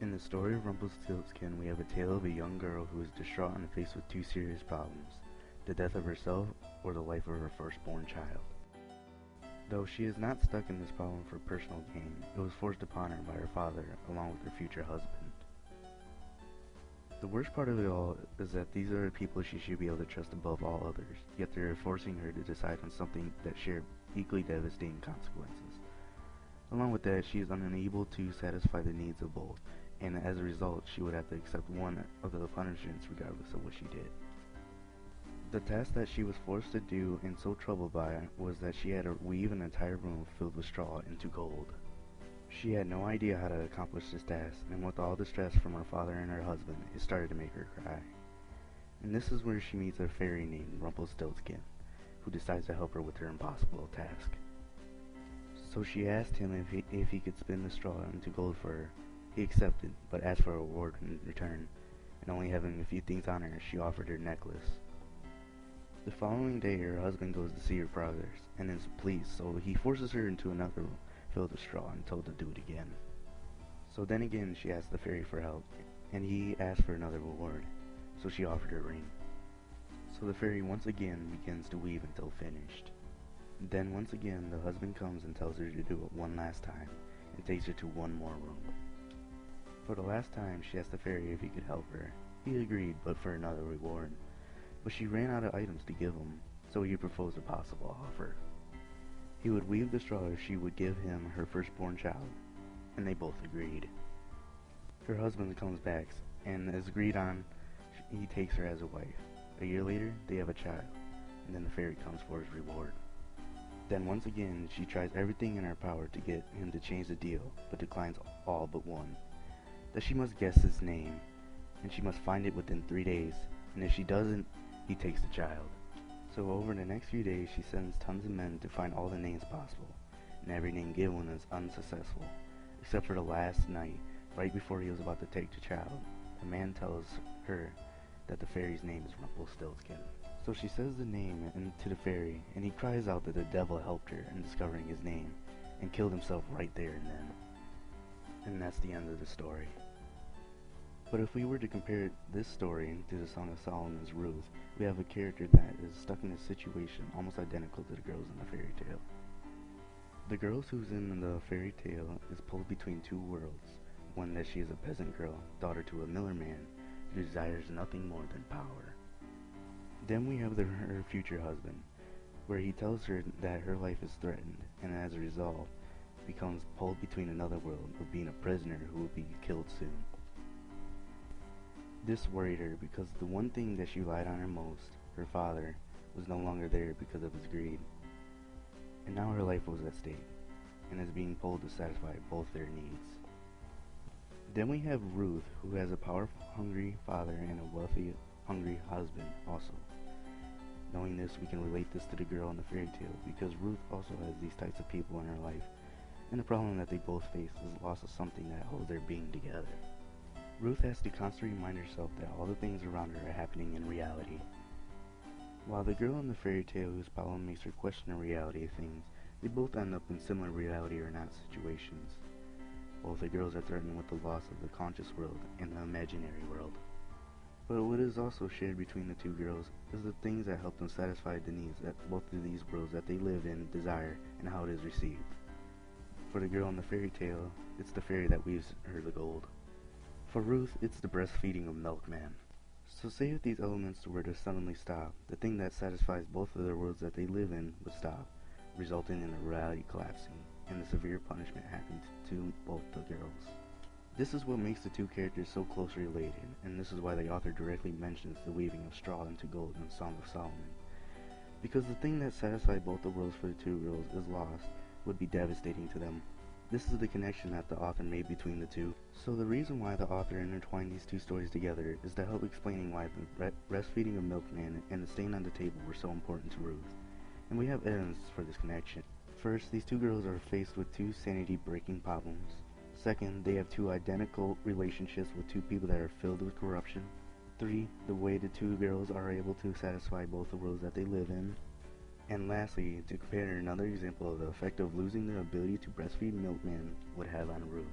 In the story of Rumpelstiltskin, we have a tale of a young girl who is distraught and faced with two serious problems: the death of herself or the life of her firstborn child. Though she is not stuck in this problem for personal gain, it was forced upon her by her father along with her future husband. The worst part of it all is that these are the people she should be able to trust above all others, yet they are forcing her to decide on something that share equally devastating consequences. Along with that, she is unable to satisfy the needs of both, and as a result, she would have to accept one of the punishments regardless of what she did. The task that she was forced to do and so troubled by was that she had to weave an entire room filled with straw into gold. She had no idea how to accomplish this task, and with all the stress from her father and her husband, it started to make her cry. And this is where she meets a fairy named Rumpelstiltskin, who decides to help her with her impossible task. So she asked him if he could spin the straw into gold for her. He accepted, but asked for a reward in return, and only having a few things on her, she offered her necklace. The following day, her husband goes to see her progress, and is pleased, so he forces her into another room filled with straw and told to do it again. So then again, she asked the fairy for help, and he asked for another reward, so she offered her ring. So the fairy once again begins to weave until finished. Then once again, the husband comes and tells her to do it one last time, and takes her to one more room. For the last time, she asked the fairy if he could help her. He agreed, but for another reward. But she ran out of items to give him, so he proposed a possible offer. He would weave the straw if she would give him her firstborn child, and they both agreed. Her husband comes back, and as agreed on, he takes her as a wife. A year later, they have a child, and then the fairy comes for his reward. Then once again, she tries everything in her power to get him to change the deal, but declines all but one. That she must guess his name, and she must find it within 3 days, and if she doesn't, he takes the child. So over the next few days, she sends tons of men to find all the names possible, and every name given is unsuccessful, except for the last night, right before he was about to take the child. The man tells her that the fairy's name is Rumpelstiltskin. So she says the name to the fairy, and he cries out that the devil helped her in discovering his name, and killed himself right there and then. And that's the end of the story. But if we were to compare this story to the Song of Solomon's Ruth, we have a character that is stuck in a situation almost identical to the girls in the fairy tale. The girl who's in the fairy tale is pulled between two worlds, one that she is a peasant girl, daughter to a miller man, who desires nothing more than power. Then we have her future husband, where he tells her that her life is threatened, and as a result, becomes pulled between another world of being a prisoner who will be killed soon. This worried her because the one thing that she relied on her most, her father, was no longer there because of his greed. And now her life was at stake, and is being pulled to satisfy both their needs. Then we have Ruth, who has a power-hungry father and a wealthy, hungry husband also. Knowing this, we can relate this to the girl in the fairy tale, because Ruth also has these types of people in her life, and the problem that they both face is the loss of something that holds their being together. Ruth has to constantly remind herself that all the things around her are happening in reality. While the girl in the fairy tale whose problem makes her question the reality of things, they both end up in similar reality or not situations. Both the girls are threatened with the loss of the conscious world and the imaginary world. But what is also shared between the two girls is the things that help them satisfy the needs that both of these worlds that they live in desire and how it is received. For the girl in the fairy tale, it's the fairy that weaves her the gold. For Ruth, it's the breastfeeding of Milkman. So say if these elements were to suddenly stop, the thing that satisfies both of the worlds that they live in would stop, resulting in the reality collapsing, and the severe punishment happened to both the girls. This is what makes the two characters so closely related, and this is why the author directly mentions the weaving of straw into gold in Song of Solomon. Because the thing that satisfied both the worlds for the two girls is lost, would be devastating to them. This is the connection that the author made between the two. So the reason why the author intertwined these two stories together is to help explaining why the breastfeeding of Milkman and the stain on the table were so important to Ruth. And we have evidence for this connection. First, these two girls are faced with two sanity-breaking problems. Second, they have two identical relationships with two people that are filled with corruption. 3. The way the two girls are able to satisfy both the worlds that they live in. And lastly, to compare another example of the effect of losing their ability to breastfeed Milkman would have on Ruth.